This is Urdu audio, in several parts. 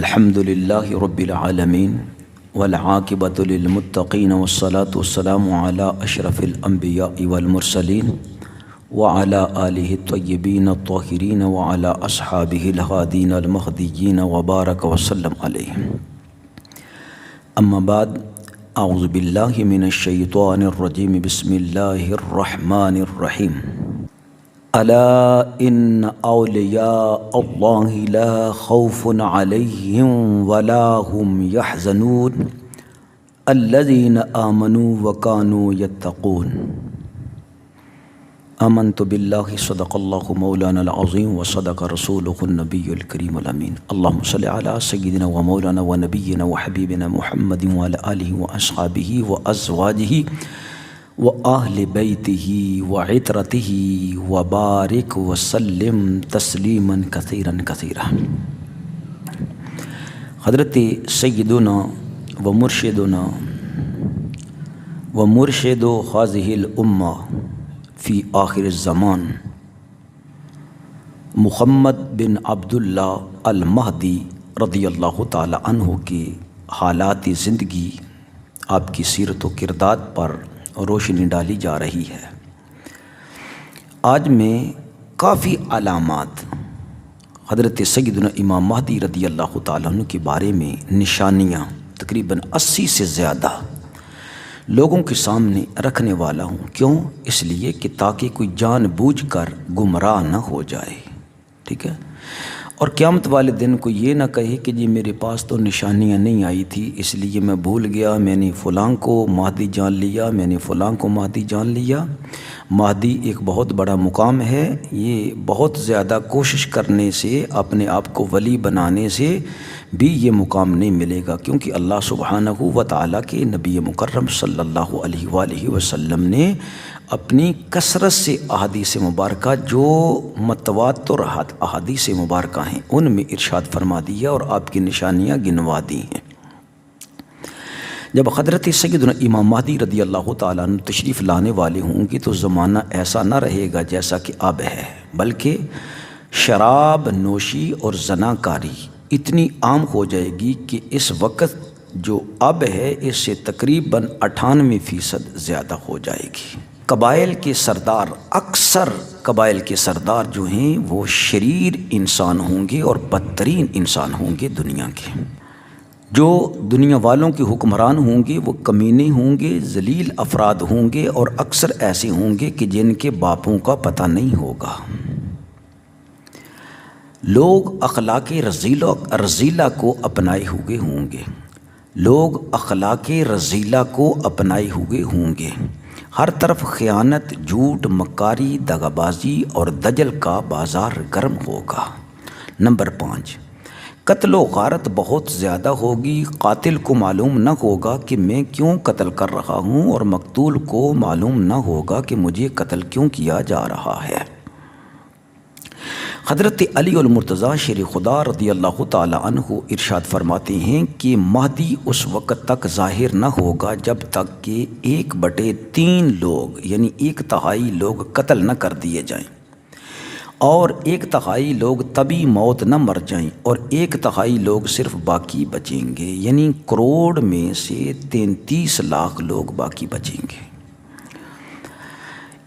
الحمد للہ رب العالمین والعاقبۃ للمتقین والصلاة والسلام علی اشرف الانبیاء والمرسلین وعلی آلہ الطیبین الطاہرین وعلی اصحابہ الہادین المہدیین وبارک وسلم علیہ. اما بعد، اعوذ باللہ من الشیطان الرجیم، بسم اللہ الرحمن الرحیم. الا ان اولیاء اللہ لا خوف علیہم ولا هم يحزنون الذین آمنوا وکانوا یتقون. آمنت باللہ صدق اللہ مولانا العظیم وصدق رسولہ النبی الکریم الامین. اللہم صلی علی سیدنا و مولانا و نبینا و حبیبنا محمد وعلی آلہ و اصحابہ و ازواجہ وَأَهْلِ بَيْتِهِ وَعِطْرَتِهِ وَبَارِكْ وَسَلِّمْ تَسْلِيمًا كَثِيرًا كَثِيرًا. حضرت سیدنا و مرشدنا و مرشد هذه الامة فی آخر الزمان محمد بن عبداللہ المہدی رضی اللہ تعالی عنہ کے حالات زندگی، آپ کی سیرت و کردار پر روشنی ڈالی جا رہی ہے. آج میں کافی علامات حضرت سیدنا امام مہدی رضی اللہ تعالیٰ عنہ کے بارے میں، نشانیاں تقریباً 80 سے زیادہ لوگوں کے سامنے رکھنے والا ہوں. کیوں؟ اس لیے کہ تاکہ کوئی جان بوجھ کر گمراہ نہ ہو جائے. ٹھیک ہے؟ اور قیامت والے دن کو یہ نہ کہے کہ جی میرے پاس تو نشانیاں نہیں آئی تھی، اس لیے میں بھول گیا، میں نے فلاں کو مہدی جان لیا، میں نے فلاں کو مہدی جان لیا. مہدی ایک بہت بڑا مقام ہے. یہ بہت زیادہ کوشش کرنے سے، اپنے آپ کو ولی بنانے سے بھی یہ مقام نہیں ملے گا، کیونکہ اللہ سبحانہ و تعالیٰ کے نبی مکرم صلی اللہ علیہ وآلہ وسلم نے اپنی کثرت سے احادیث مبارکہ، جو متواتر احادیث مبارکہ ہیں، ان میں ارشاد فرما دیا اور آپ کی نشانیاں گنوا دی ہیں. جب حضرت سیدنا امام مہدی رضی اللہ تعالیٰ عنہ تشریف لانے والے ہوں گے تو زمانہ ایسا نہ رہے گا جیسا کہ اب ہے، بلکہ شراب نوشی اور زناکاری اتنی عام ہو جائے گی کہ اس وقت جو اب ہے اس سے تقریباً 98% زیادہ ہو جائے گی. قبائل کے سردار، اکثر قبائل کے سردار جو ہیں وہ شریر انسان ہوں گے اور بدترین انسان ہوں گے دنیا کے. جو دنیا والوں کے حکمران ہوں گے وہ کمینے ہوں گے، ذلیل افراد ہوں گے، اور اکثر ایسے ہوں گے کہ جن کے باپوں کا پتہ نہیں ہوگا. لوگ اخلاق رذیلہ کو اپنائے ہوئے ہوں گے. لوگ اخلاق رذیلہ کو اپنائے ہوئے ہوں گے. ہر طرف خیانت، جھوٹ، مکاری، دغا بازی اور دجل کا بازار گرم ہوگا. نمبر 5، قتل و غارت بہت زیادہ ہوگی. قاتل کو معلوم نہ ہوگا کہ میں کیوں قتل کر رہا ہوں، اور مقتول کو معلوم نہ ہوگا کہ مجھے قتل کیوں کیا جا رہا ہے. حضرت علی المرتضیٰ شیر خدا رضی اللہ تعالی عنہ ارشاد فرماتے ہیں کہ مہدی اس وقت تک ظاہر نہ ہوگا جب تک کہ 1/3 لوگ، یعنی 1/3 لوگ قتل نہ کر دیے جائیں، اور 1/3 لوگ طبی موت نہ مر جائیں، اور 1/3 لوگ صرف باقی بچیں گے. یعنی کروڑ میں سے 33 لاکھ لوگ باقی بچیں گے.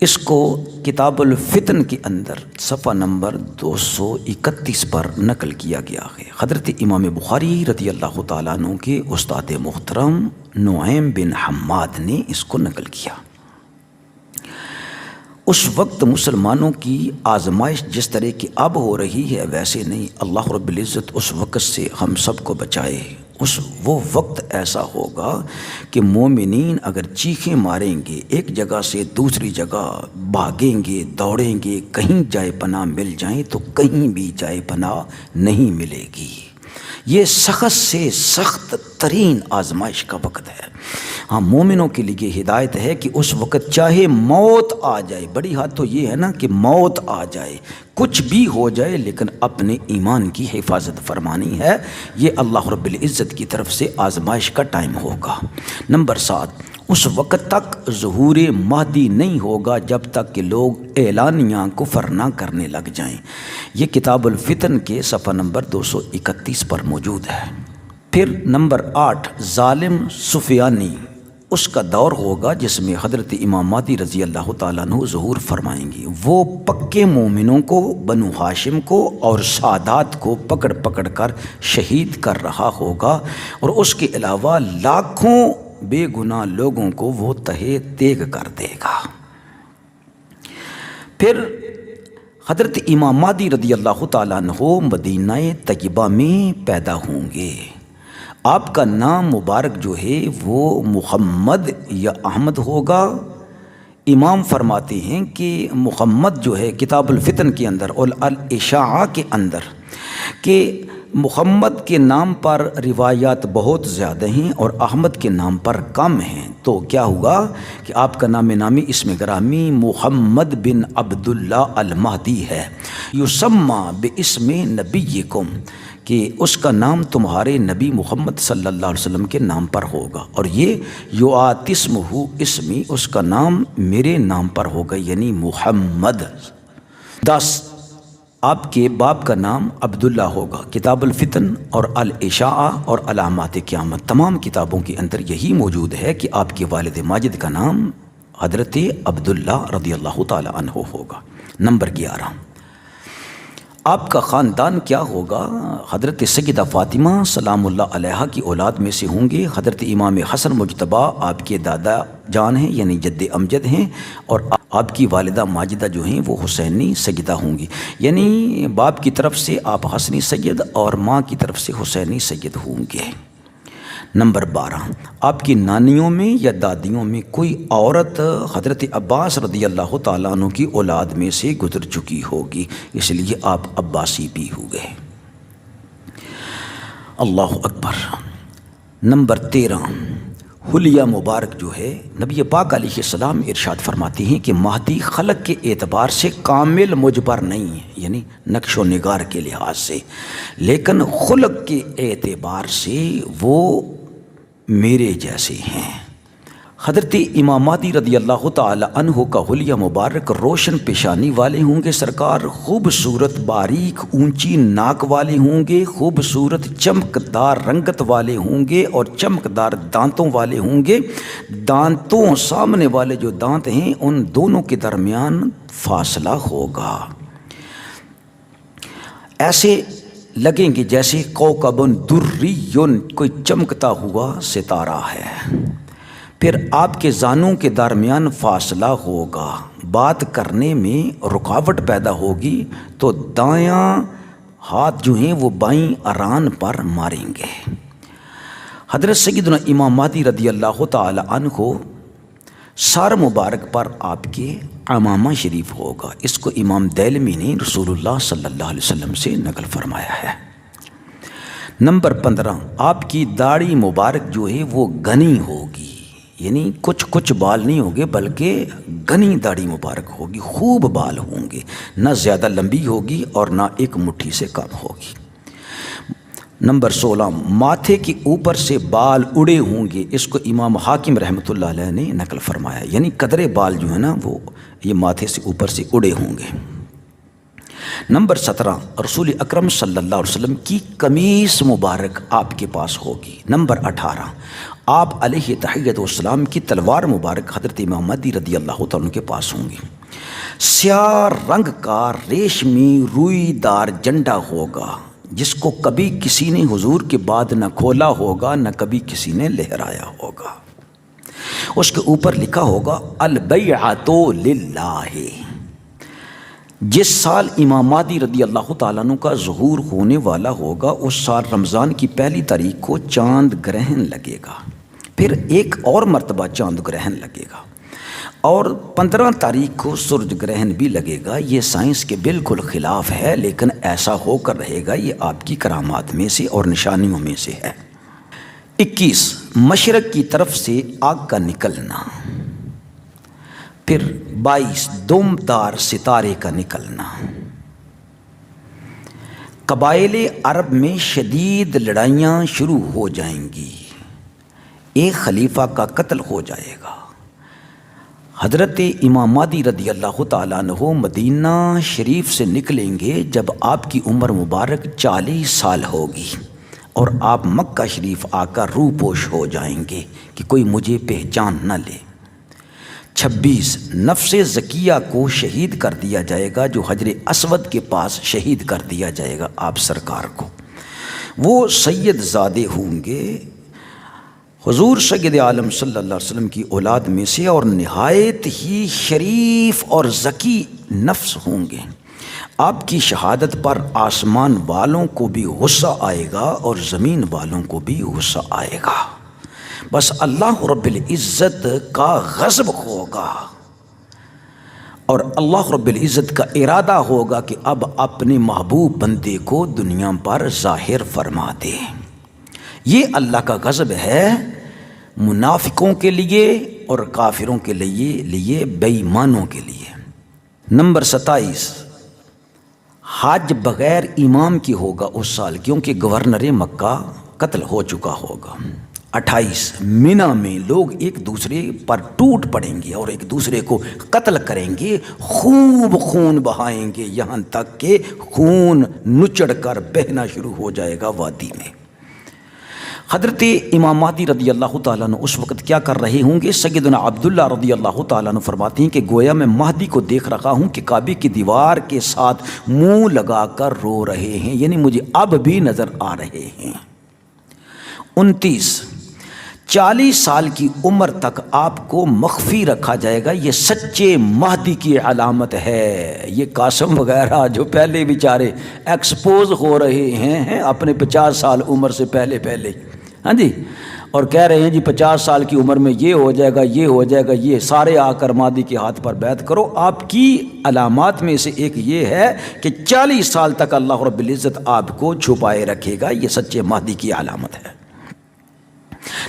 اس کو کتاب الفتن کے اندر صفحہ نمبر 231 پر نقل کیا گیا ہے. حضرت امام بخاری رضی اللہ تعالیٰ عنہ کے استاد محترم نعیم بن حماد نے اس کو نقل کیا. اس وقت مسلمانوں کی آزمائش جس طرح کی اب ہو رہی ہے ویسے نہیں. اللہ رب العزت اس وقت سے ہم سب کو بچائے. وہ وقت ایسا ہوگا کہ مومنین اگر چیخیں ماریں گے، ایک جگہ سے دوسری جگہ بھاگیں گے، دوڑیں گے، کہیں جائے پناہ مل جائیں تو کہیں بھی جائے پناہ نہیں ملے گی. یہ سخت سے سخت ترین آزمائش کا وقت ہے. ہاں، مومنوں کے لیے ہدایت ہے کہ اس وقت چاہے موت آ جائے، بڑی بات تو یہ ہے نا کہ موت آ جائے، کچھ بھی ہو جائے، لیکن اپنے ایمان کی حفاظت فرمانی ہے. یہ اللہ رب العزت کی طرف سے آزمائش کا ٹائم ہوگا. نمبر 7، اس وقت تک ظہور مہدی نہیں ہوگا جب تک کہ لوگ اعلانیہ کفر نہ کرنے لگ جائیں۔ یہ کتاب الفتن کے صفحہ نمبر 231 پر موجود ہے۔ پھر نمبر 8 ظالم سفیانی، اس کا دور ہوگا جس میں حضرت امام مہدی رضی اللہ تعالیٰ عنہ ظہور فرمائیں گے۔ وہ پکے مومنوں کو، بنو ہاشم کو اور سادات کو پکڑ پکڑ کر شہید کر رہا ہوگا، اور اس کے علاوہ لاکھوں بے گناہ لوگوں کو وہ تہے تیگ کر دے گا۔ پھر حضرت امام مہدی رضی اللہ تعالیٰ عنہ مدینہ طیبہ میں پیدا ہوں گے۔ آپ کا نام مبارک جو ہے وہ محمد یا احمد ہوگا۔ امام فرماتے ہیں کہ محمد جو ہے کتاب الفتن کے اندر اور الاشاعہ کے اندر کہ محمد کے نام پر روایات بہت زیادہ ہیں اور احمد کے نام پر کم ہیں، تو کیا ہوا کہ آپ کا نام نامی اسم گرامی محمد بن عبداللہ المہدی ہے۔ یسمى باسم نبیکم، کہ اس کا نام تمہارے نبی محمد صلی اللہ علیہ وسلم کے نام پر ہوگا، اور یہ یعتصمہ اسمی، اس کا نام میرے نام پر ہوگا، یعنی محمد۔ 10 آپ کے باپ کا نام عبداللہ ہوگا۔ کتاب الفتن اور الاشاعہ اور علامات قیامت تمام کتابوں کے اندر یہی موجود ہے کہ آپ کے والد ماجد کا نام حضرت عبداللہ رضی اللہ تعالی عنہ ہوگا۔ نمبر 11 آپ کا خاندان کیا ہوگا؟ حضرت سیدہ فاطمہ سلام اللہ علیہا کی اولاد میں سے ہوں گے۔ حضرت امام حسن مجتبیٰ آپ کے دادا جان ہیں، یعنی جد امجد ہیں، اور آپ کی والدہ ماجدہ جو ہیں وہ حسینی سیدہ ہوں گی، یعنی باپ کی طرف سے آپ حسنی سید اور ماں کی طرف سے حسینی سید ہوں گے۔ نمبر 12 آپ کی نانیوں میں یا دادیوں میں کوئی عورت حضرت عباس رضی اللہ تعالیٰ عنہ کی اولاد میں سے گزر چکی ہوگی، اس لیے آپ عباسی بھی ہوئے۔ اللہ اکبر۔ نمبر 13 حلیہ مبارک جو ہے، نبی پاک علیہ السلام ارشاد فرماتے ہیں کہ مہدی خلق کے اعتبار سے کامل مجبر نہیں ہے، یعنی نقش و نگار کے لحاظ سے، لیکن خلق کے اعتبار سے وہ میرے جیسے ہیں۔ حضرت امام مہدی رضی اللہ تعالی عنہ کا حلیہ مبارک روشن پیشانی والے ہوں گے سرکار، خوبصورت باریک اونچی ناک والے ہوں گے، خوبصورت چمکدار رنگت والے ہوں گے اور چمکدار دانتوں والے ہوں گے۔ دانتوں سامنے والے جو دانت ہیں ان دونوں کے درمیان فاصلہ ہوگا، ایسے لگیں گے جیسے کوکب دری، کوئی چمکتا ہوا ستارہ ہے۔ پھر آپ کے زانوں کے درمیان فاصلہ ہوگا، بات کرنے میں رکاوٹ پیدا ہوگی تو دایاں ہاتھ جو ہیں وہ بائیں اران پر ماریں گے۔ حضرت سیدنا امام مہدی رضی اللہ تعالی عنہ سر مبارک پر آپ کے عمامہ شریف ہوگا، اس کو امام دیلمی نے رسول اللہ صلی اللہ علیہ وسلم سے نقل فرمایا ہے۔ نمبر 15 آپ کی داڑھی مبارک جو ہے وہ گھنی ہوگی، یعنی کچھ بال نہیں ہوگے بلکہ گھنی داڑھی مبارک ہوگی، خوب بال ہوں گے، نہ زیادہ لمبی ہوگی اور نہ ایک مٹھی سے کم ہوگی۔ نمبر 16 ماتھے کے اوپر سے بال اڑے ہوں گے، اس کو امام حاکم رحمۃ اللہ علیہ نے نقل فرمایا، یعنی قدرے بال جو ہے نا وہ یہ ماتھے سے اوپر سے اڑے ہوں گے۔ نمبر 17 رسول اکرم صلی اللہ علیہ وسلم کی قمیص مبارک آپ کے پاس ہوگی۔ نمبر 18 آپ علیہ تحیت والسلام کی تلوار مبارک حضرت امام مہدی رضی اللہ تعالیٰ کے پاس ہوں گی۔ سیاہ رنگ کا ریشمی روئی دار جھنڈا ہوگا جس کو کبھی کسی نے حضور کے بعد نہ کھولا ہوگا نہ کبھی کسی نے لہرایا ہوگا۔ اس کے اوپر لکھا ہوگا البیعۃ للہ۔ جس سال امام مہدی رضی اللہ تعالیٰ عنہ کا ظہور ہونے والا ہوگا اس سال رمضان کی پہلی تاریخ کو چاند گرہن لگے گا، پھر ایک اور مرتبہ چاند گرہن لگے گا، اور 15 تاریخ کو سورج گرہن بھی لگے گا۔ یہ سائنس کے بالکل خلاف ہے لیکن ایسا ہو کر رہے گا، یہ آپ کی کرامات میں سے اور نشانیوں میں سے ہے۔ 21 مشرق کی طرف سے آگ کا نکلنا، پھر 22 دم دار ستارے کا نکلنا۔ قبائل عرب میں شدید لڑائیاں شروع ہو جائیں گی، ایک خلیفہ کا قتل ہو جائے گا۔ حضرت امام مہدی رضی اللہ تعالیٰ عنہ مدینہ شریف سے نکلیں گے جب آپ کی عمر مبارک 40 سال ہوگی، اور آپ مکہ شریف آ کر روح پوش ہو جائیں گے کہ کوئی مجھے پہچان نہ لے۔ 26 نفس زکیہ کو شہید کر دیا جائے گا، جو حجر اسود کے پاس شہید کر دیا جائے گا آپ سرکار کو۔ وہ سید زادے ہوں گے حضور سید عالم صلی اللہ علیہ وسلم کی اولاد میں سے، اور نہایت ہی شریف اور ذکی نفس ہوں گے۔ آپ کی شہادت پر آسمان والوں کو بھی غصہ آئے گا اور زمین والوں کو بھی غصہ آئے گا، بس اللہ رب العزت کا غضب ہوگا، اور اللہ رب العزت کا ارادہ ہوگا کہ اب اپنے محبوب بندے کو دنیا پر ظاہر فرما دے۔ یہ اللہ کا غضب ہے منافقوں کے لیے اور کافروں کے لیے بے ایمانوں کے لیے۔ نمبر 27 حج بغیر امام کی ہوگا اس سال، کیونکہ گورنر مکہ قتل ہو چکا ہوگا۔ 28 منی میں لوگ ایک دوسرے پر ٹوٹ پڑیں گے اور ایک دوسرے کو قتل کریں گے، خوب خون بہائیں گے، یہاں تک کہ خون نچڑ کر بہنا شروع ہو جائے گا وادی میں۔ حضرت امام مہدی رضی اللہ تعالیٰ عنہ اس وقت کیا کر رہے ہوں گے؟ سیدنا عبداللہ رضی اللہ تعالیٰ عنہ فرماتے ہیں کہ گویا میں مہدی کو دیکھ رہا ہوں کہ کعبے کی دیوار کے ساتھ منہ لگا کر رو رہے ہیں، یعنی مجھے اب بھی نظر آ رہے ہیں۔ 29 40 سال کی عمر تک آپ کو مخفی رکھا جائے گا، یہ سچے مہدی کی علامت ہے۔ یہ قاسم وغیرہ جو پہلے بیچارے ایکسپوز ہو رہے ہیں اپنے 50 سال عمر سے پہلے، ہاں جی، اور کہہ رہے ہیں جی 50 سال کی عمر میں یہ ہو جائے گا، یہ ہو جائے گا، یہ سارے آ کر مہدی کے ہاتھ پر بیعت کرو۔ آپ کی علامات میں سے ایک یہ ہے کہ 40 سال تک اللہ رب العزت آپ کو چھپائے رکھے گا، یہ سچے مہدی کی علامت ہے۔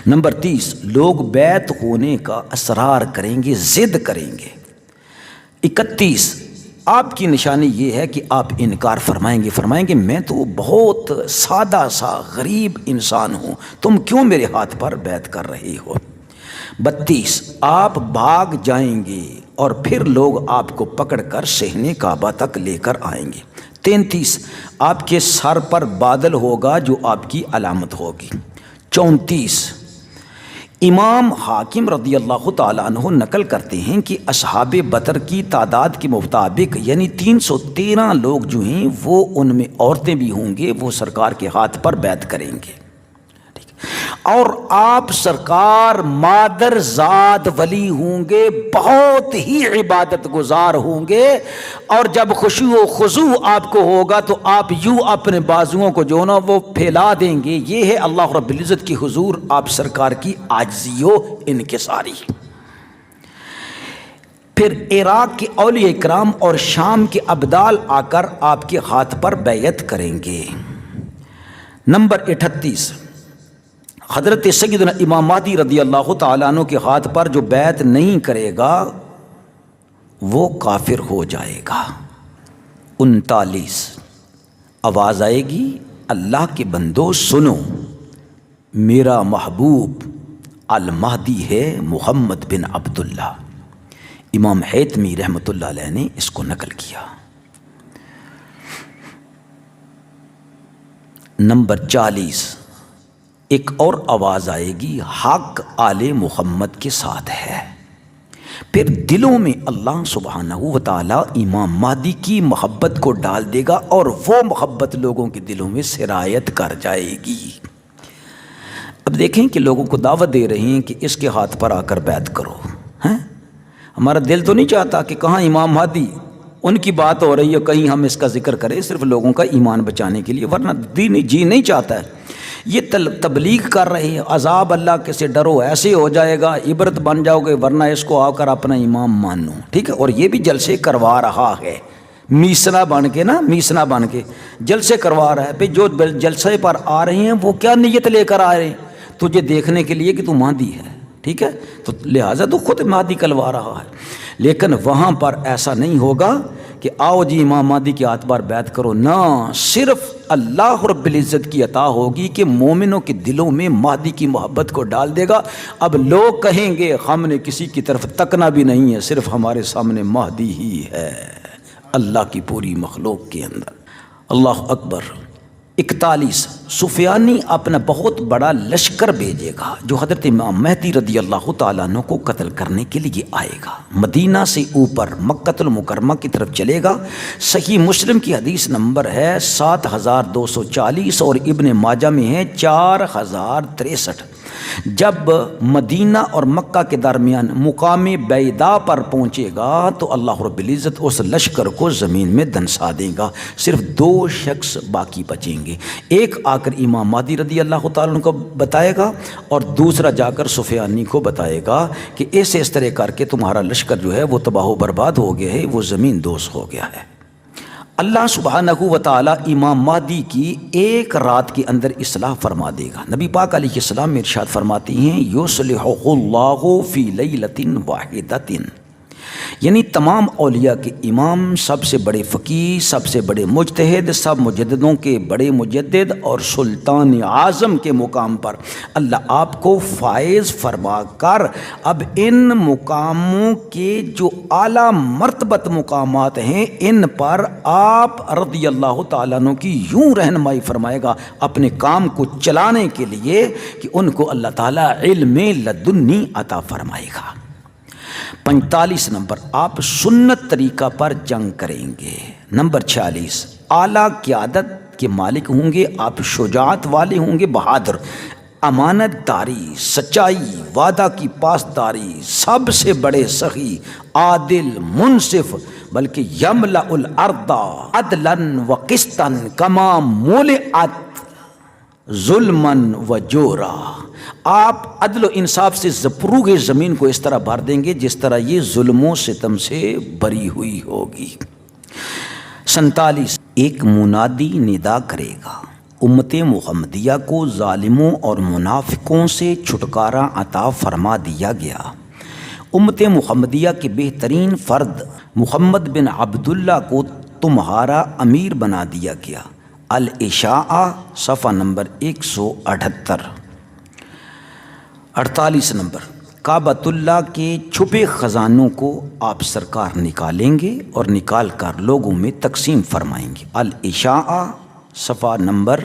نمبر 30 لوگ بیعت ہونے کا اصرار کریں گے، ضد کریں گے۔ 31 آپ کی نشانی یہ ہے کہ آپ انکار فرمائیں گے میں تو بہت سادہ سا غریب انسان ہوں، تم کیوں میرے ہاتھ پر بیعت کر رہے ہو۔ 32 آپ بھاگ جائیں گے اور پھر لوگ آپ کو پکڑ کر صحن کعبہ تک لے کر آئیں گے۔ 33 آپ کے سر پر بادل ہوگا جو آپ کی علامت ہوگی۔ 34 امام حاکم رضی اللہ تعالیٰ عنہ نقل کرتے ہیں کہ اصحاب بدر کی تعداد کے مطابق یعنی 313 لوگ جو ہیں وہ ان میں عورتیں بھی ہوں گے، وہ سرکار کے ہاتھ پر بیعت کریں گے، اور آپ سرکار مادر زاد ولی ہوں گے، بہت ہی عبادت گزار ہوں گے، اور جب خشوع و خضوع آپ کو ہوگا تو آپ یوں اپنے بازوؤں کو جو نا وہ پھیلا دیں گے۔ یہ ہے اللہ رب العزت کی حضور آپ سرکار کی عاجزی و انکساری۔ پھر عراق کے اولیاء کرام اور شام کے ابدال آ کر آپ کے ہاتھ پر بیعت کریں گے۔ نمبر 38 حضرت سیدنا امام مہدی رضی اللہ تعالیٰ عنہ کے ہاتھ پر جو بیعت نہیں کرے گا وہ کافر ہو جائے گا۔ 39 آواز آئے گی اللہ کے بندو سنو، میرا محبوب المہدی ہے محمد بن عبداللہ۔ امام حیتمی رحمۃ اللہ علیہ نے اس کو نقل کیا۔ نمبر 40 ایک اور آواز آئے گی حق آل محمد کے ساتھ ہے۔ پھر دلوں میں اللہ سبحانہ و تعالیٰ امام مہدی کی محبت کو ڈال دے گا، اور وہ محبت لوگوں کے دلوں میں سرایت کر جائے گی۔ اب دیکھیں کہ لوگوں کو دعوت دے رہے ہیں کہ اس کے ہاتھ پر آ کر بیعت کرو، ہیں؟ ہمارا دل تو نہیں چاہتا کہ کہاں امام مہدی، ان کی بات ہو رہی ہے کہیں ہم اس کا ذکر کریں صرف لوگوں کا ایمان بچانے کے لیے، ورنہ دین جی نہیں چاہتا ہے۔ یہ تبلیغ کر رہے ہیں عذاب اللہ کے سے ڈرو، ایسے ہو جائے گا، عبرت بن جاؤ گے، ورنہ اس کو آ کر اپنا امام مانو، ٹھیک ہے؟ اور یہ بھی جلسے کروا رہا ہے، میسنا بن کے جلسے کروا رہا ہے۔ پھر جو جلسے پر آ رہے ہیں وہ کیا نیت لے کر آ رہے ہیں؟ تجھے دیکھنے کے لیے کہ تو مہدی ہے، ٹھیک ہے؟ تو لہٰذا تو خود مہدی کلوا رہا ہے، لیکن وہاں پر ایسا نہیں ہوگا کہ آؤ جی امام مہدی کے ہاتھ بار بیعت کرو، نہ، صرف اللہ رب العزت کی عطا ہوگی کہ مومنوں کے دلوں میں مہدی کی محبت کو ڈال دے گا۔ اب لوگ کہیں گے ہم نے کسی کی طرف تکنا بھی نہیں ہے، صرف ہمارے سامنے مہدی ہی ہے اللہ کی پوری مخلوق کے اندر۔ اللہ اکبر۔ 41 سفیانی اپنا بہت بڑا لشکر بھیجے گا جو حضرت امام مہدی رضی اللہ تعالیٰ عنہ کو قتل کرنے کے لیے آئے گا، مدینہ سے اوپر مکہ المکرمہ کی طرف چلے گا۔ صحیح مسلم کی حدیث نمبر ہے 7240 اور ابن ماجہ میں ہے 4063۔ جب مدینہ اور مکہ کے درمیان مقام بیدا پر پہنچے گا تو اللہ رب العزت اس لشکر کو زمین میں دنسا دے گا، صرف 2 شخص باقی بچیں گے، ایک آ کر امام مہدی رضی اللہ تعالیٰ عنہ کو بتائے گا اور دوسرا جا کر سفیانی کو بتائے گا کہ ایسے اس طرح کر کے تمہارا لشکر جو ہے وہ تباہ و برباد ہو گیا ہے، وہ زمین دوز ہو گیا ہے۔ اللہ سبحانہ و تعالی امام مہدی کی ایک رات کے اندر اصلاح فرما دے گا۔ نبی پاک علیہ السلام میں ارشاد فرماتی ہیں یصلح اللہ فی لیلۃ واحدۃ، یعنی تمام اولیاء کے امام، سب سے بڑے فقیہ، سب سے بڑے مجتہد، سب مجددوں کے بڑے مجدد اور سلطان اعظم کے مقام پر اللہ آپ کو فائز فرما کر اب ان مقاموں کے جو اعلیٰ مرتبت مقامات ہیں ان پر آپ رضی اللہ تعالیٰ عنہ کی یوں رہنمائی فرمائے گا اپنے کام کو چلانے کے لیے کہ ان کو اللہ تعالیٰ علم لدنی عطا فرمائے گا۔ 45 نمبر، آپ سنت طریقہ پر جنگ کریں گے۔ نمبر 46، اعلیٰ قیادت کے مالک ہوں گے، آپ شجاعت والے ہوں گے، بہادر، امانت داری، سچائی، وعدہ کی پاسداری، سب سے بڑے سخی، عادل، منصف، بلکہ یملأ الارض عدلا وقسطا کما ملئت ظلما و جورا، آپ عدل و انصاف سے زپروغ زمین کو اس طرح بھر دیں گے جس طرح یہ ظلم و ستم سے بری ہوئی ہوگی۔ 47، ایک منادی ندا کرے گا، امت محمدیہ کو ظالموں اور منافقوں سے چھٹکارا عطا فرما دیا گیا۔ امت محمدیہ کے بہترین فرد محمد بن عبداللہ کو تمہارا امیر بنا دیا گیا۔ الاشاعہ صفحہ نمبر 178۔ 48 نمبر، کعبۃ اللہ کے چھپے خزانوں کو آپ سرکار نکالیں گے اور نکال کر لوگوں میں تقسیم فرمائیں گے۔ الاشاعہ صفحہ نمبر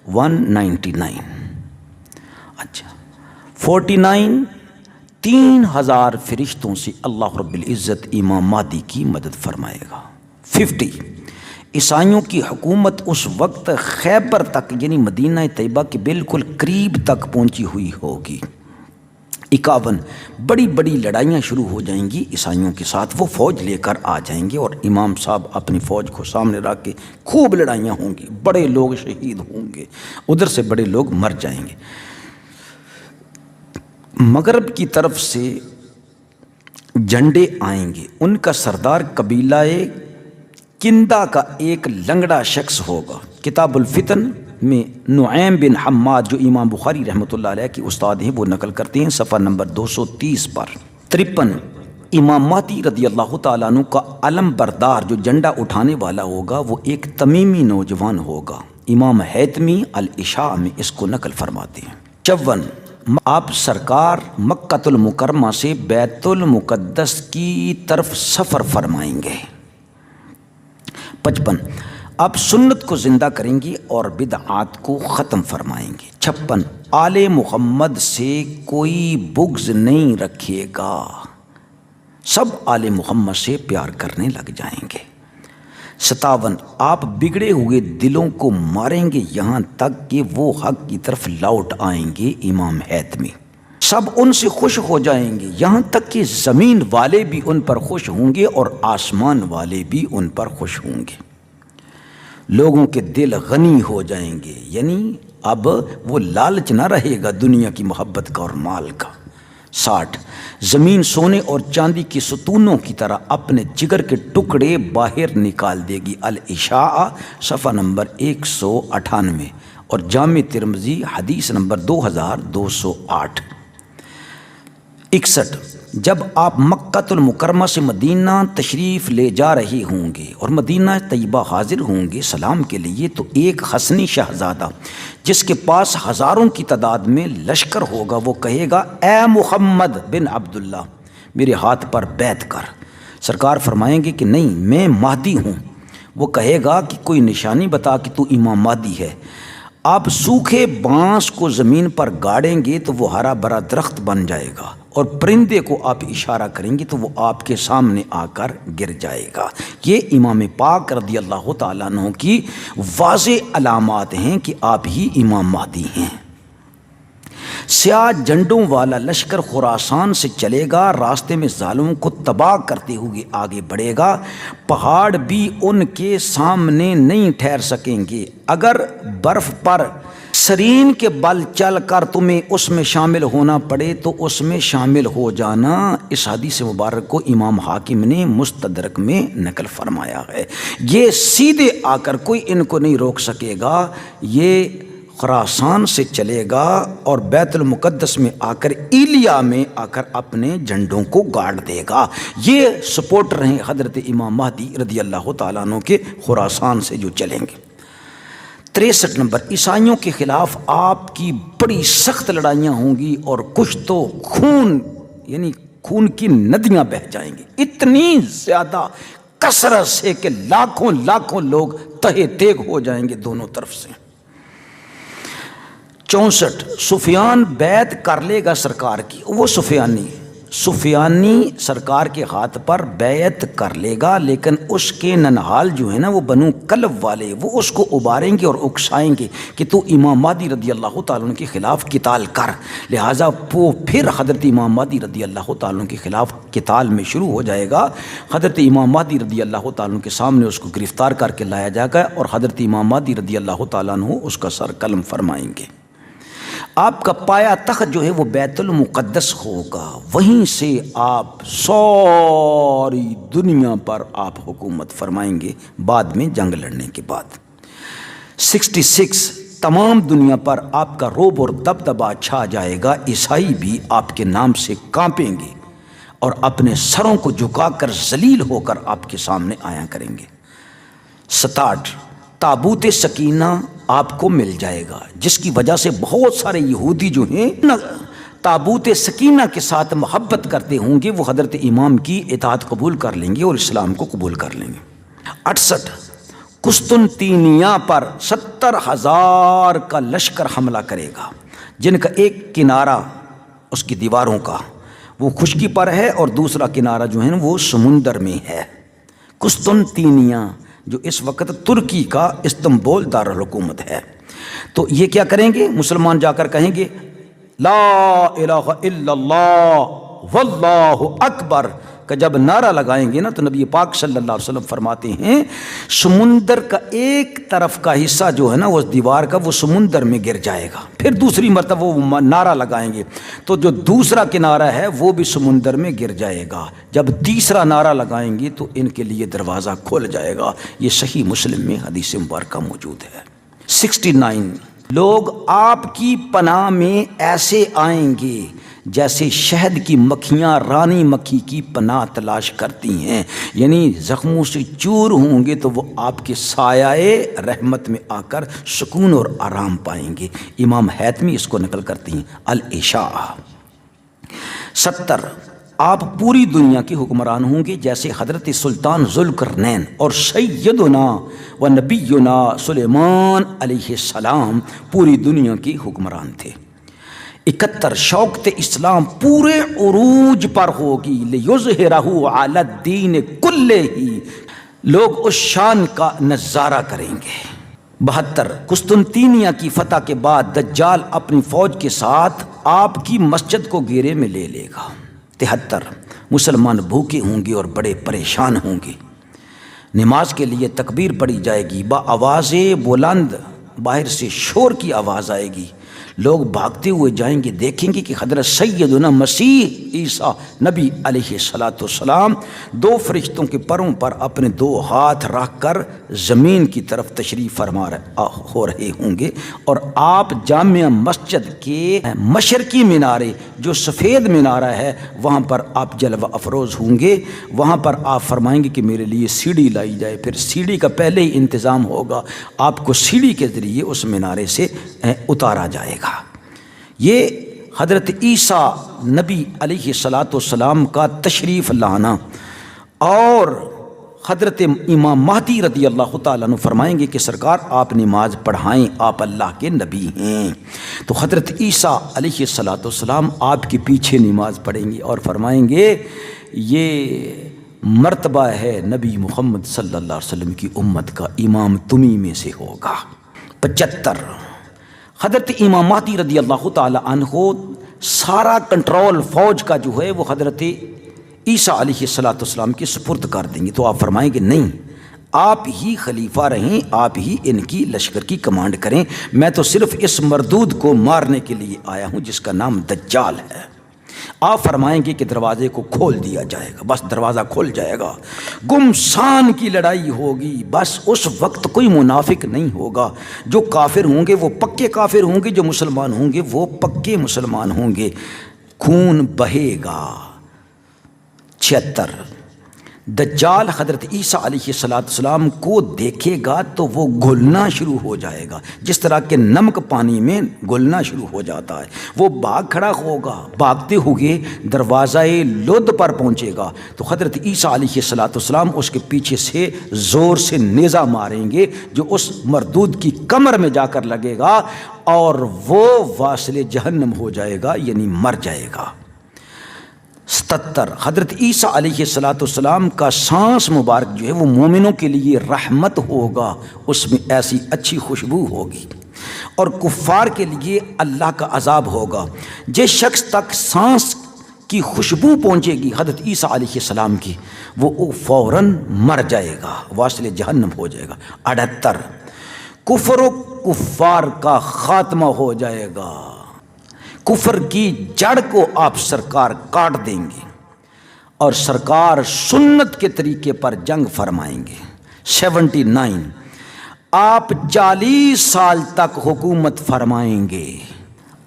199۔ اچھا 49، 3000 فرشتوں سے اللہ رب العزت امام مہدی کی مدد فرمائے گا۔ 50، عیسائیوں کی حکومت اس وقت خیبر تک یعنی مدینہ طیبہ کے بالکل قریب تک پہنچی ہوئی ہوگی۔ 51، بڑی بڑی لڑائیاں شروع ہو جائیں گی عیسائیوں کے ساتھ، وہ فوج لے کر آ جائیں گے اور امام صاحب اپنی فوج کو سامنے رکھ کے خوب لڑائیاں ہوں گی، بڑے لوگ شہید ہوں گے، ادھر سے بڑے لوگ مر جائیں گے۔ مغرب کی طرف سے جھنڈے آئیں گے، ان کا سردار قبیلہ کندہ کا ایک لنگڑا شخص ہوگا۔ کتاب الفتن میں نعیم بن حماد جو امام بخاری رحمۃ اللہ علیہ کے استاد ہیں وہ نقل کرتے ہیں صفحہ نمبر 230 پر۔ 53، امام مہدی رضی اللہ تعالیٰ عنہ کا علم بردار جو جھنڈا اٹھانے والا ہوگا وہ ایک تمیمی نوجوان ہوگا، امام حیتمی الاشاع میں اس کو نقل فرماتے ہیں۔ 54، آپ سرکار مکہ المکرمہ سے بیت المقدس کی طرف سفر فرمائیں گے۔ 55، آپ سنت کو زندہ کریں گے اور بدعات کو ختم فرمائیں گے۔ 56، آل محمد سے کوئی بغض نہیں رکھے گا، سب آل محمد سے پیار کرنے لگ جائیں گے۔ 57، آپ بگڑے ہوئے دلوں کو ماریں گے یہاں تک کہ وہ حق کی طرف لوٹ آئیں گے، امام حیتمی، سب ان سے خوش ہو جائیں گے یہاں تک کہ زمین والے بھی ان پر خوش ہوں گے اور آسمان والے بھی ان پر خوش ہوں گے، لوگوں کے دل غنی ہو جائیں گے، یعنی اب وہ لالچ نہ رہے گا دنیا کی محبت کا اور مال کا۔ 60، زمین سونے اور چاندی کی ستونوں کی طرح اپنے جگر کے ٹکڑے باہر نکال دے گی۔ الاشاعہ صفحہ نمبر 198 اور جامع ترمذی حدیث نمبر 2208۔ 61، جب آپ مکۃ المکرمہ سے مدینہ تشریف لے جا رہے ہوں گے اور مدینہ طیبہ حاضر ہوں گے سلام کے لیے، تو ایک حسنی شہزادہ جس کے پاس ہزاروں کی تعداد میں لشکر ہوگا وہ کہے گا اے محمد بن عبداللہ میرے ہاتھ پر بیعت کر۔ سرکار فرمائیں گے کہ نہیں میں مہدی ہوں۔ وہ کہے گا کہ کوئی نشانی بتا کہ تو امام مہدی ہے۔ آپ سوکھے بانس کو زمین پر گاڑیں گے تو وہ ہرا بھرا درخت بن جائے گا، اور پرندے کو آپ اشارہ کریں گے تو وہ آپ کے سامنے آ کر گر جائے گا۔ یہ امام پاک رضی اللہ تعالیٰ عنہ کی واضح علامات ہیں کہ آپ ہی امام مہدی ہیں۔ سیاہ جھنڈوں والا لشکر خراسان سے چلے گا، راستے میں ظالموں کو تباہ کرتے ہوئے آگے بڑھے گا، پہاڑ بھی ان کے سامنے نہیں ٹھہر سکیں گے۔ اگر برف پر سرین کے بل چل کر تمہیں اس میں شامل ہونا پڑے تو اس میں شامل ہو جانا۔ اس حدیث مبارک کو امام حاکم نے مستدرک میں نقل فرمایا ہے۔ یہ سیدھے آ کر کوئی ان کو نہیں روک سکے گا، یہ خراسان سے چلے گا اور بیت المقدس میں آ کر ایلیا میں آ کر اپنے جھنڈوں کو گاڑ دے گا۔ یہ سپورٹر ہیں حضرت امام مہدی رضی اللہ تعالیٰ عنہ کے، خراسان سے جو چلیں گے۔ 63 نمبر، عیسائیوں کے خلاف آپ کی بڑی سخت لڑائیاں ہوں گی اور کچھ تو خون یعنی خون کی ندیاں بہہ جائیں گی، اتنی زیادہ کثرت سے کہ لاکھوں لاکھوں لوگ تہے تیگ ہو جائیں گے دونوں طرف سے۔ 64، سفیان بیعت کر لے گا سرکار کی، وہ سفیانی سرکار کے ہاتھ پر بیعت کر لے گا، لیکن اس کے ننہال جو ہیں نا وہ بنو کلب والے، وہ اس کو اباریں گے اور اکسائیں گے کہ تو امام مہدی رضی اللہ تعالیٰ عنہ کے خلاف قتال کر۔ لہٰذا وہ پھر حضرت امام مہدی رضی اللہ تعالیٰ عنہ کے خلاف قتال میں شروع ہو جائے گا۔ حضرت امام مہدی رضی اللہ تعالیٰ عنہ کے سامنے اس کو گرفتار کر کے لایا جائے گا اور حضرت امام مہدی رضی اللہ تعالیٰ عنہ اس کا سر قلم فرمائیں گے۔ آپ کا پایا تخت جو ہے وہ بیت المقدس ہوگا، وہیں سے آپ ساری دنیا پر آپ حکومت فرمائیں گے بعد میں جنگ لڑنے کے بعد۔ 66، تمام دنیا پر آپ کا رعب اور دبدبا چھا جائے گا، عیسائی بھی آپ کے نام سے کانپیں گے اور اپنے سروں کو جھکا کر ذلیل ہو کر آپ کے سامنے آیا کریں گے۔ 67، تابوت سکینہ آپ کو مل جائے گا، جس کی وجہ سے بہت سارے یہودی جو ہیں تابوت سکینہ کے ساتھ محبت کرتے ہوں گے، وہ حضرت امام کی اطاعت قبول کر لیں گے اور اسلام کو قبول کر لیں گے۔ 68، قسطنطینیہ پر 70,000 کا لشکر حملہ کرے گا، جن کا ایک کنارہ اس کی دیواروں کا وہ خشکی پر ہے اور دوسرا کنارہ جو ہے وہ سمندر میں ہے۔ قسطنطینیہ جو اس وقت ترکی کا استنبول دارالحکومت ہے۔ تو یہ کیا کریں گے؟ مسلمان جا کر کہیں گے لا الہ الا اللہ واللہ اکبر کا جب نعرہ لگائیں گے نا تو نبی پاک صلی اللہ علیہ وسلم فرماتے ہیں سمندر کا ایک طرف کا حصہ جو ہے نا اس دیوار کا وہ سمندر میں گر جائے گا۔ پھر دوسری مرتبہ وہ نعرہ لگائیں گے تو جو دوسرا کنارہ ہے وہ بھی سمندر میں گر جائے گا۔ جب تیسرا نعرہ لگائیں گے تو ان کے لیے دروازہ کھل جائے گا۔ یہ صحیح مسلم میں حدیث مبارکہ موجود ہے۔ 69، لوگ آپ کی پناہ میں ایسے آئیں گے جیسے شہد کی مکھیاں رانی مکھی کی پناہ تلاش کرتی ہیں، یعنی زخموں سے چور ہوں گے تو وہ آپ کے سایہ رحمت میں آ کر سکون اور آرام پائیں گے۔ امام حیثمی اس کو نقل کرتی ہیں العشاء۔ 70، آپ پوری دنیا کے حکمران ہوں گے جیسے حضرت سلطان ذوالقرنین اور سیدنا و نبینا سلیمان علیہ السلام پوری دنیا کے حکمران تھے۔ 71، شوکت اسلام پورے عروج پر ہوگی لیظہرہ علی الدین کلہ، لوگ اس شان کا نظارہ کریں گے۔ 72، قسطنطینیہ کی فتح کے بعد دجال اپنی فوج کے ساتھ آپ کی مسجد کو گھیرے میں لے لے گا۔ 73، مسلمان بھوکے ہوں گے اور بڑے پریشان ہوں گے، نماز کے لیے تکبیر پڑھی جائے گی، با آواز بلند باہر سے شور کی آواز آئے گی، لوگ بھاگتے ہوئے جائیں گے، دیکھیں گے کہ حضرت سیدنا مسیح عیسیٰ نبی علیہ السلام 2 فرشتوں کے پروں پر اپنے 2 ہاتھ رکھ کر زمین کی طرف تشریف فرما ہو رہے ہوں گے، اور آپ جامع مسجد کے مشرقی مینارے جو سفید مینارہ ہے وہاں پر آپ جلوہ افروز ہوں گے۔ وہاں پر آپ فرمائیں گے کہ میرے لیے سیڑھی لائی جائے، پھر سیڑھی کا پہلے ہی انتظام ہوگا، آپ کو سیڑھی کے ذریعے اس مینارے سے اتارا جائے گا۔ یہ حضرت عیسیٰ نبی علیہ السلام کا تشریف لانا، اور حضرت امام مہدی رضی اللہ تعالیٰ عنہ فرمائیں گے کہ سرکار آپ نماز پڑھائیں، آپ اللہ کے نبی ہیں۔ تو حضرت عیسیٰ علیہ السلام آپ کے پیچھے نماز پڑھیں گے اور فرمائیں گے یہ مرتبہ ہے نبی محمد صلی اللہ علیہ وسلم کی امت کا، امام تمہیں میں سے ہوگا۔ 75 حضرت امام مہدی رضی اللہ تعالی عنہ سارا کنٹرول فوج کا جو ہے وہ حضرت عیسیٰ علیہ السلام کے سپرد کر دیں گے۔ تو آپ فرمائیں گے نہیں، آپ ہی خلیفہ رہیں، آپ ہی ان کی لشکر کی کمانڈ کریں، میں تو صرف اس مردود کو مارنے کے لیے آیا ہوں جس کا نام دجال ہے۔ آپ فرمائیں گے کہ دروازے کو کھول دیا جائے گا، بس دروازہ کھل جائے گا، گمسان کی لڑائی ہوگی، بس اس وقت کوئی منافق نہیں ہوگا، جو کافر ہوں گے وہ پکے کافر ہوں گے، جو مسلمان ہوں گے وہ پکے مسلمان ہوں گے، خون بہے گا۔ 76 دجال حضرت عیسیٰ علیہ السلام کو دیکھے گا تو وہ گھلنا شروع ہو جائے گا، جس طرح کہ نمک پانی میں گھلنا شروع ہو جاتا ہے۔ وہ بھاگ کھڑا ہوگا، بھاگتے ہوئے دروازہ لد پر پہنچے گا تو حضرت عیسیٰ علیہ السلام اس کے پیچھے سے زور سے نیزہ ماریں گے جو اس مردود کی کمر میں جا کر لگے گا، اور وہ واصل جہنم ہو جائے گا، یعنی مر جائے گا۔ 77 حضرت عیسیٰ علیہ السلام کا سانس مبارک جو ہے وہ مومنوں کے لیے رحمت ہوگا، اس میں ایسی اچھی خوشبو ہوگی، اور کفار کے لیے اللہ کا عذاب ہوگا۔ جس شخص تک سانس کی خوشبو پہنچے گی حضرت عیسیٰ علیہ السلام کی، وہ فوراً مر جائے گا، واصل جہنم ہو جائے گا۔ 78 کفر و کفار کا خاتمہ ہو جائے گا، کفر کی جڑ کو آپ سرکار کاٹ دیں گے، اور سرکار سنت کے طریقے پر جنگ فرمائیں گے۔ 79 آپ 40 سال تک حکومت فرمائیں گے،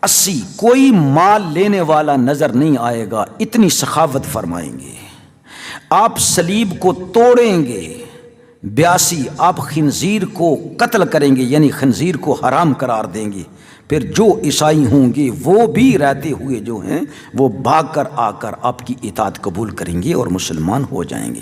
80 کوئی مال لینے والا نظر نہیں آئے گا، اتنی سخاوت فرمائیں گے۔ آپ صلیب کو توڑیں گے، 82 آپ خنزیر کو قتل کریں گے، یعنی خنزیر کو حرام قرار دیں گے۔ پھر جو عیسائی ہوں گے وہ بھی رہتے ہوئے جو ہیں وہ بھاگ کر آ کر آپ کی اطاعت قبول کریں گے اور مسلمان ہو جائیں گے۔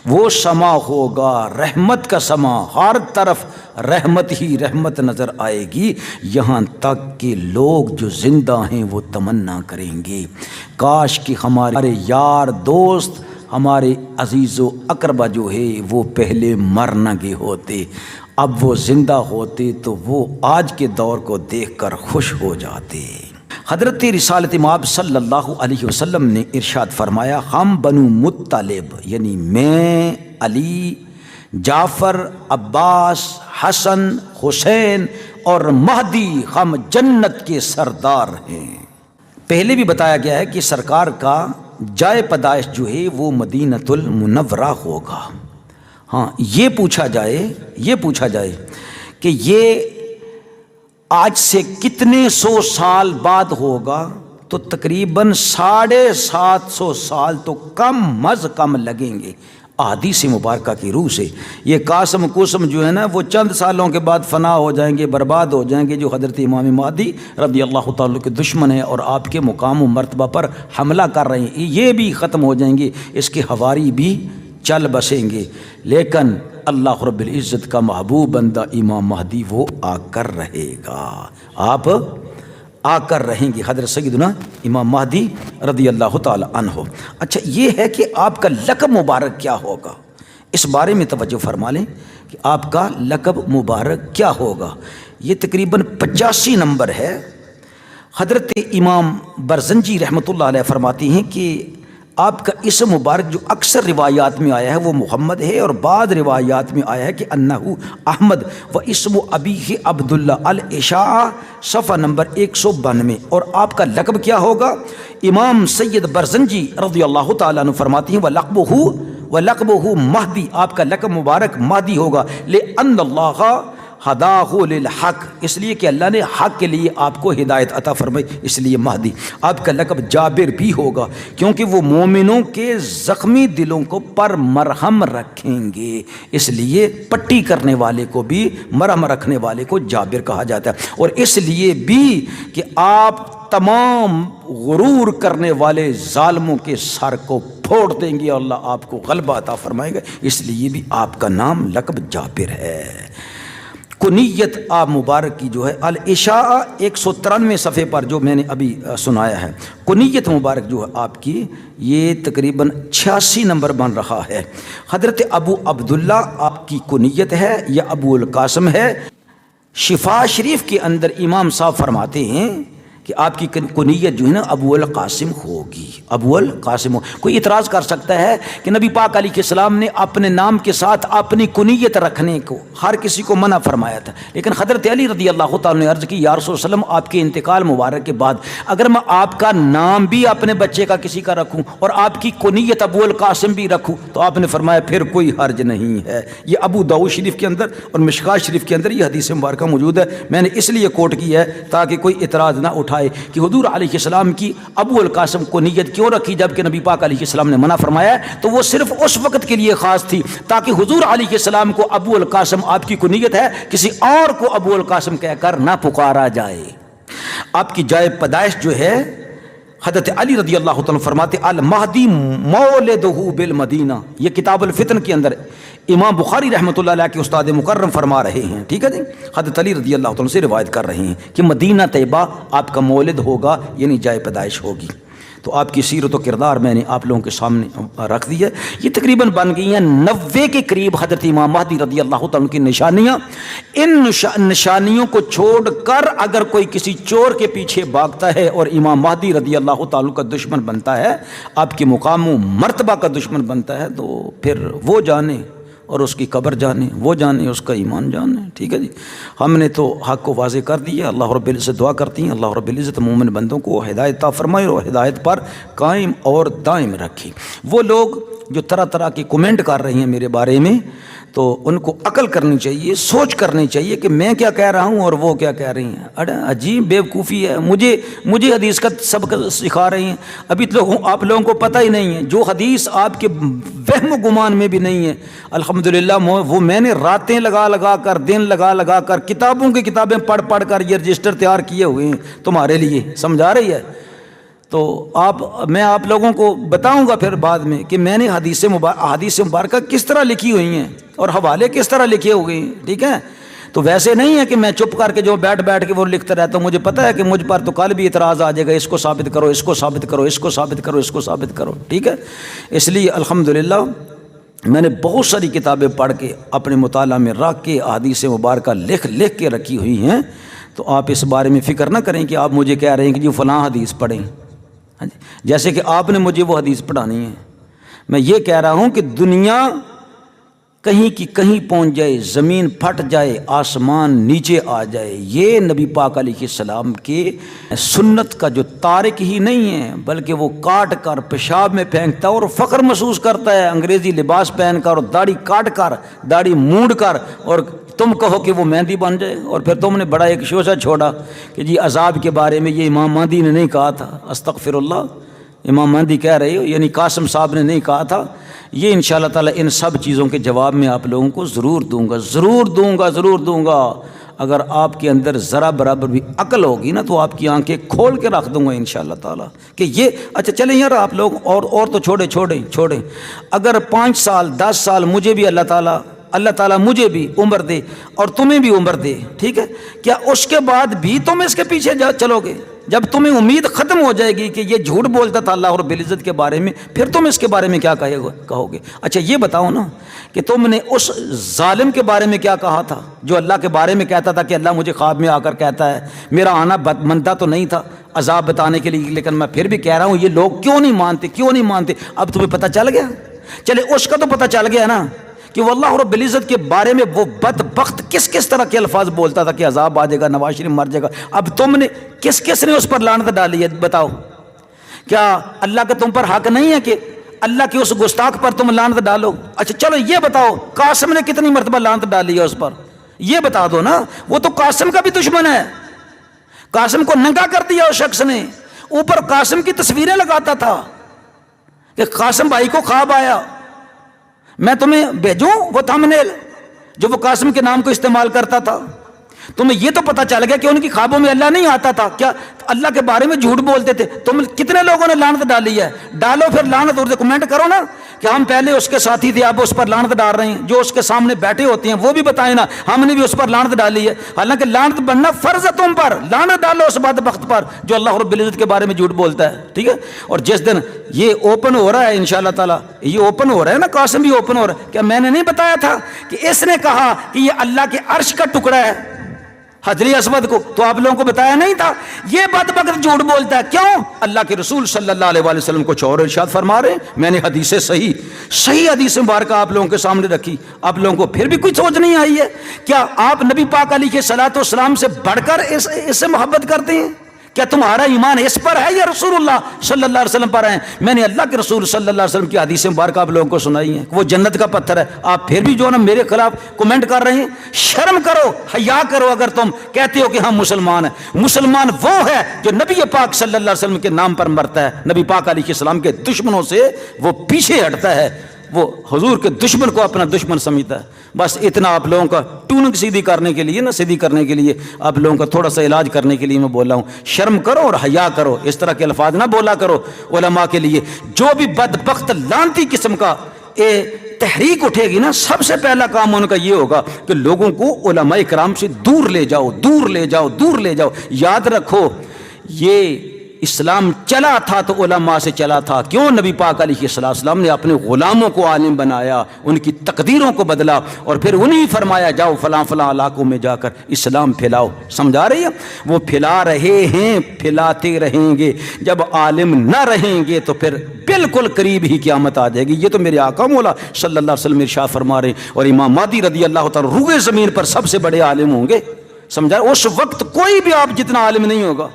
وہ سما ہوگا، رحمت کا سما، ہر طرف رحمت ہی رحمت نظر آئے گی، یہاں تک کہ لوگ جو زندہ ہیں وہ تمنا کریں گے کاش کہ ہمارے یار دوست، ہمارے عزیز و اقربا جو ہے وہ پہلے مر نہ گئے ہوتے، اب وہ زندہ ہوتے تو وہ آج کے دور کو دیکھ کر خوش ہو جاتے۔ حضرت رسالت مآب صلی اللہ علیہ وسلم نے ارشاد فرمایا، ہم بنو مطلب یعنی میں، علی، جعفر، عباس، حسن، حسین اور مہدی ہم جنت کے سردار ہیں۔ پہلے بھی بتایا گیا ہے کہ سرکار کا جائے پیدائش جو ہے وہ مدینۃ المنورہ ہوگا۔ ہاں یہ پوچھا جائے کہ یہ آج سے کتنے سو سال بعد ہوگا، تو تقریباً 750 سال تو کم از کم لگیں گے۔ احادیث مبارکہ کی روح سے یہ قاسم کوسم جو ہے نا وہ چند سالوں کے بعد فنا ہو جائیں گے، برباد ہو جائیں گے، جو حضرت امام مہدی رضی اللہ تعالیٰ کے دشمن ہیں اور آپ کے مقام و مرتبہ پر حملہ کر رہے ہیں، یہ بھی ختم ہو جائیں گے، اس کے حواری بھی چل بسیں گے، لیکن اللہ رب العزت کا محبوب بندہ امام مہدی وہ آ کر رہے گا، آپ آ کر رہیں گے، حضرت سیدنا امام مہدی رضی اللہ تعالی عنہ۔ اچھا یہ ہے کہ آپ کا لقب مبارک کیا ہوگا، اس بارے میں توجہ فرما لیں کہ آپ کا لقب مبارک کیا ہوگا۔ یہ تقریباً 85 نمبر ہے۔ حضرت امام برزنجی رحمۃ اللہ علیہ فرماتی ہیں کہ آپ کا اسم مبارک جو اکثر روایات میں آیا ہے وہ محمد ہے، اور بعض روایات میں آیا ہے کہ انہو احمد و اسم ابیہ عبداللہ العشاء، صفحہ نمبر 192۔ اور آپ کا لقب کیا ہوگا؟ امام سید برزنجی رضی اللہ تعالیٰ عنہ فرماتے ہیں وَلَقْبُهُ مہدی، آپ کا لقب مبارک مہدی ہوگا، لِأَنَّ اللَّهَ ہداہ للحق، اس لیے کہ اللہ نے حق کے لیے آپ کو ہدایت عطا فرمائی، اس لیے مہدی۔ آپ کا لقب جابر بھی ہوگا کیونکہ وہ مومنوں کے زخمی دلوں کو پر مرہم رکھیں گے، اس لیے پٹی کرنے والے کو بھی، مرہم رکھنے والے کو جابر کہا جاتا ہے۔ اور اس لیے بھی کہ آپ تمام غرور کرنے والے ظالموں کے سر کو پھوڑ دیں گے اور اللہ آپ کو غلبہ عطا فرمائے گا، اس لیے بھی آپ کا نام لقب جابر ہے۔ کنیت آپ مبارک کی جو ہے العشاء 193 صفحے پر جو میں نے ابھی سنایا ہے، کنیت مبارک جو ہے آپ کی یہ تقریباً 86 نمبر بن رہا ہے۔ حضرت ابو عبداللہ آپ کی کنیت ہے یا ابو القاسم ہے؟ شفا شریف کے اندر امام صاحب فرماتے ہیں کہ آپ کی کنیت جو ہے نا ابو القاسم ہوگی، ابو القاسم کوئی اعتراض کر سکتا ہے کہ نبی پاک علیہ السلام نے اپنے نام کے ساتھ اپنی کنیت رکھنے کو ہر کسی کو منع فرمایا تھا، لیکن حضرت علی رضی اللہ تعالیٰ نے عرض کی یا رسول اللہ وسلم آپ کے انتقال مبارک کے بعد اگر میں آپ کا نام بھی اپنے بچے کا کسی کا رکھوں اور آپ کی کنیت ابو القاسم بھی رکھوں تو آپ نے فرمایا پھر کوئی حرج نہیں ہے۔ یہ ابو داؤد شریف کے اندر اور مشکوٰۃ شریف کے اندر یہ حدیث مبارکہ موجود ہے، میں نے اس لیے کوٹ کی ہے تاکہ کوئی اعتراض نہ اٹھائے کہ حضور علیہ السلام کی ابو القاسم کو نیت کیوں رکھی جبکہ نبی پاک علیہ السلام نے منع فرمایا ہے، تو وہ صرف اس وقت کے لیے خاص تھی تاکہ حضور علیہ السلام کو ابو القاسم آپ کی کنیت ہے کسی اور کو ابو القاسم کہہ کر نہ پکارا جائے۔ آپ کی جائے پیدائش جو ہے حضرت علی رضی اللہ تعالیٰ فرماتے المہدی مولدہ بالمدینہ، یہ کتاب الفتن کے اندر امام بخاری رحمۃ اللہ علیہ کے استاد مکرم فرما رہے ہیں، ٹھیک ہے جی، حضرت علی رضی اللہ تعالیٰ سے روایت کر رہے ہیں کہ مدینہ طیبہ آپ کا مولد ہوگا، یعنی جائے پیدائش ہوگی۔ تو آپ کی سیرت و کردار میں نے آپ لوگوں کے سامنے رکھ دی ہے، یہ تقریباً بن گئی ہیں 90 کے قریب حضرت امام مہدی رضی اللہ تعالیٰ کی نشانیاں۔ ان نشانیوں کو چھوڑ کر اگر کوئی کسی چور کے پیچھے بھاگتا ہے اور امام مہدی رضی اللہ تعالیٰ کا دشمن بنتا ہے، آپ کے مقام و مرتبہ کا دشمن بنتا ہے، تو پھر وہ جانے اور اس کی قبر جانے، وہ جانے اس کا ایمان جانے، ٹھیک ہے جی۔ ہم نے تو حق کو واضح کر دیا، اللہ رب العزت دعا کرتی ہیں اللہ رب العزت مومن بندوں کو ہدایت عطا فرمائے اور ہدایت پر قائم اور دائم رکھے۔ وہ لوگ جو طرح طرح کی کومنٹ کر رہی ہیں میرے بارے میں، تو ان کو عقل کرنی چاہیے، سوچ کرنی چاہیے کہ میں کیا کہہ رہا ہوں اور وہ کیا کہہ رہی ہیں۔ اڑا عجیب بیوقوفی ہے، مجھے حدیث کا سبق سکھا رہی ہیں، ابھی تو آپ لوگوں کو پتہ ہی نہیں ہے، جو حدیث آپ کے وہم و گمان میں بھی نہیں ہے الحمدللہ وہ میں نے راتیں لگا کر دن لگا کر کتابوں کی کتابیں پڑھ کر یہ رجسٹر تیار کیے ہوئے ہیں تمہارے لیے، سمجھا رہی ہے۔ تو میں آپ لوگوں کو بتاؤں گا پھر بعد میں کہ میں نے حدیث مبارکہ کس طرح لکھی ہوئی ہیں اور حوالے کس طرح لکھے ہوئے ہیں، ٹھیک ہے۔ تو ویسے نہیں ہے کہ میں چپ کر کے جو بیٹھ کے وہ لکھتا رہتا ہوں، مجھے پتہ ہے کہ مجھ پر تو کل بھی اعتراض آ جائے گا، اس کو ثابت کرو، اس کو ثابت کرو، اس کو ثابت کرو، اس کو ثابت کرو، ٹھیک ہے۔ اس لیے الحمدللہ میں نے بہت ساری کتابیں پڑھ کے اپنے مطالعہ میں رکھ کے احادیث مبارکہ لکھ کے رکھی ہوئی ہیں، تو آپ اس بارے میں فکر نہ کریں کہ آپ مجھے کہہ رہے ہیں کہ جی فلاں حدیث پڑھیں، جیسے کہ آپ نے مجھے وہ حدیث پڑھانی ہے۔ میں یہ کہہ رہا ہوں کہ دنیا کہیں کی کہیں پہنچ جائے، زمین پھٹ جائے، آسمان نیچے آ جائے، یہ نبی پاک علیہ السلام کے سنت کا جو تارک ہی نہیں ہے بلکہ وہ کاٹ کر پیشاب میں پھینکتا ہے اور فخر محسوس کرتا ہے انگریزی لباس پہن کر اور داڑھی کاٹ کر، داڑھی مونڈ کر، اور تم کہو کہ وہ مہندی بن جائے، اور پھر تم نے بڑا ایک شوشہ چھوڑا کہ جی عذاب کے بارے میں یہ امام مہدی نے نہیں کہا تھا، استغفر اللہ، امام مہدی کہہ رہے ہو، یعنی قاسم صاحب نے نہیں کہا تھا۔ یہ انشاءاللہ تعالی ان سب چیزوں کے جواب میں آپ لوگوں کو ضرور دوں گا۔ اگر آپ کے اندر ذرا برابر بھی عقل ہوگی نا تو آپ کی آنکھیں کھول کے رکھ دوں گا انشاءاللہ تعالی کہ یہ اچھا چلیں یار آپ لوگ اور تو چھوڑیں، اگر 5 سال 10 سال مجھے بھی اللہ تعالیٰ اللہ تعالیٰ مجھے بھی عمر دے اور تمہیں بھی عمر دے، ٹھیک ہے، کیا اس کے بعد بھی تم اس کے پیچھے چلو گے؟ جب تمہیں امید ختم ہو جائے گی کہ یہ جھوٹ بولتا تھا اللہ رب العزت کے بارے میں، پھر تم اس کے بارے میں کیا کہو گے؟ اچھا یہ بتاؤ نا کہ تم نے اس ظالم کے بارے میں کیا کہا تھا جو اللہ کے بارے میں کہتا تھا کہ اللہ مجھے خواب میں آ کر کہتا ہے، میرا آنا منتا تو نہیں تھا عذاب بتانے کے لیے، لیکن میں پھر بھی کہہ رہا ہوں یہ لوگ کیوں نہیں مانتے؟ اب تمہیں پتہ چل گیا؟ چلے اس کا تو پتہ چل گیا نا کہ وہ اللہ رب العزت کے بارے میں وہ بدبخت کس طرح کے الفاظ بولتا تھا کہ عذاب آ جائے گا، نواز شریف مر جائے گا۔ اب تم نے کس نے اس پر لعنت ڈالی ہے؟ بتاؤ، کیا اللہ کا تم پر حق نہیں ہے کہ اللہ کی اس گستاخ پر تم لعنت ڈالو؟ اچھا چلو یہ بتاؤ قاسم نے کتنی مرتبہ لعنت ڈالی ہے اس پر؟ یہ بتا دو نا، وہ تو قاسم کا بھی دشمن ہے، قاسم کو ننگا کر دیا اس شخص نے، اوپر قاسم کی تصویریں لگاتا تھا کہ قاسم بھائی کو خواب آیا، میں تمہیں بھیجوں وہ تھمبنیل جو وہ قاسم کے نام کو استعمال کرتا تھا۔ تمہیں یہ تو پتہ چل گیا کہ ان کی خوابوں میں اللہ نہیں آتا تھا، کیا اللہ کے بارے میں جھوٹ بولتے تھے؟ تم کتنے لوگوں نے لعنت ڈالی ہے؟ ڈالو پھر لعنت، اور کمنٹ کرو نا کہ ہم پہلے اس کے ساتھی تھے، اب اس پر لعنت ڈال رہے ہیں۔ جو اس کے سامنے بیٹھے ہوتے ہیں وہ بھی بتائیں نا ہم نے بھی اس پر لعنت ڈالی ہے، حالانکہ لعنت بننا فرض ہے تم پر، لعنت ڈالو اس بدبخت پر جو اللہ رب العزت کے بارے میں جھوٹ بولتا ہے، ٹھیک ہے؟ اور جس دن یہ اوپن ہو رہا ہے انشاءاللہ تعالیٰ، یہ اوپن ہو رہا ہے نا، قاسم بھی اوپن ہو رہا ہے، کیا میں نے نہیں بتایا تھا کہ اس نے کہا کہ یہ اللہ کے عرش کا ٹکڑا ہے حجر اسود کو؟ تو آپ لوگوں کو بتایا نہیں تھا؟ یہ بدبخت جھوٹ بولتا ہے، کیوں؟ اللہ کے رسول صلی اللہ علیہ وآلہ وسلم کچھ اور ارشاد فرما رہے ہیں، میں نے حدیث صحیح حدیث مبارکہ آپ لوگوں کے سامنے رکھی، آپ لوگوں کو پھر بھی کچھ سوچ نہیں آئی ہے؟ کیا آپ نبی پاک علیہ الصلوۃ والسلام سے بڑھ کر اس سے محبت کرتے ہیں؟ کیا تمہارا ایمان اس پر ہے یا رسول اللہ صلی اللہ علیہ وسلم پر ہے؟ میں نے اللہ کے رسول صلی اللہ علیہ وسلم کی حدیث مبارکہ آپ لوگوں کو سنائی ہیں کہ وہ جنت کا پتھر ہے، آپ پھر بھی جو نا میرے خلاف کمنٹ کر رہے ہیں۔ شرم کرو، حیا کرو، اگر تم کہتے ہو کہ ہم مسلمان ہیں۔ مسلمان وہ ہے جو نبی پاک صلی اللہ علیہ وسلم کے نام پر مرتا ہے، نبی پاک علیہ السلام کے دشمنوں سے وہ پیچھے ہٹتا ہے، وہ حضور کے دشمن کو اپنا دشمن سمجھتا ہے۔ بس اتنا آپ لوگوں کا ٹوننگ سیدھی کرنے کے لیے سیدھی کرنے کے لیے آپ لوگوں کا تھوڑا سا علاج کرنے کے لیے میں بول رہا ہوں، شرم کرو اور حیا کرو، اس طرح کے الفاظ نہ بولا کرو علماء کے لیے۔ جو بھی بدبخت لعنتی قسم کا تحریک اٹھے گی نا، سب سے پہلا کام ان کا یہ ہوگا کہ لوگوں کو علماء کرام سے دور لے جاؤ۔ یاد رکھو یہ اسلام چلا تھا تو علماء سے چلا تھا، کیوں؟ نبی پاک علیہ السلام نے اپنے غلاموں کو عالم بنایا، ان کی تقدیروں کو بدلا، اور پھر انہیں فرمایا جاؤ فلاں علاقوں میں جا کر اسلام پھیلاؤ۔ سمجھا رہی ہے؟ وہ پھیلا رہے ہیں، پھیلاتے رہیں گے، جب عالم نہ رہیں گے تو پھر بالکل قریب ہی قیامت آ جائے گی۔ یہ تو میرے آقا مولا صلی اللہ علیہ وسلم ارشاد فرما رہے ہیں، اور امام مہدی رضی اللہ تعالیٰ روئے زمین پر سب سے بڑے عالم ہوں گے۔ سمجھا؟ اس وقت کوئی بھی آپ جتنا عالم نہیں ہوگا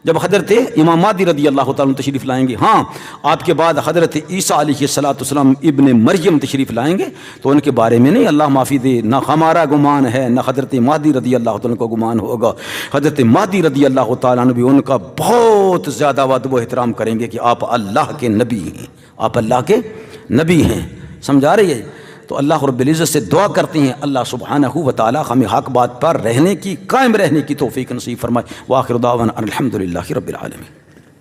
جب حضرت امام مہدی رضی اللہ تعالیٰ تشریف لائیں گے۔ ہاں، آپ کے بعد حضرت عیسیٰ علیہ السلام ابن مریم تشریف لائیں گے، تو ان کے بارے میں نہیں، اللہ معافی دے، نہ ہمارا گمان ہے نہ حضرت مہدی رضی اللہ تعالیٰ کو گمان ہوگا۔ حضرت مہدی رضی اللہ تعالیٰ نے بھی ان کا بہت زیادہ ادب و احترام کریں گے کہ آپ اللہ کے نبی ہیں، آپ اللہ کے نبی ہیں۔ سمجھا رہی ہے؟ تو اللہ رب العزت سے دعا کرتے ہیں اللہ سبحانہ و تعالی ہمیں حق بات پر رہنے کی، قائم رہنے کی توفیق نصیب فرمائے۔ وآخر دعوانا الحمدللہ رب العالمین۔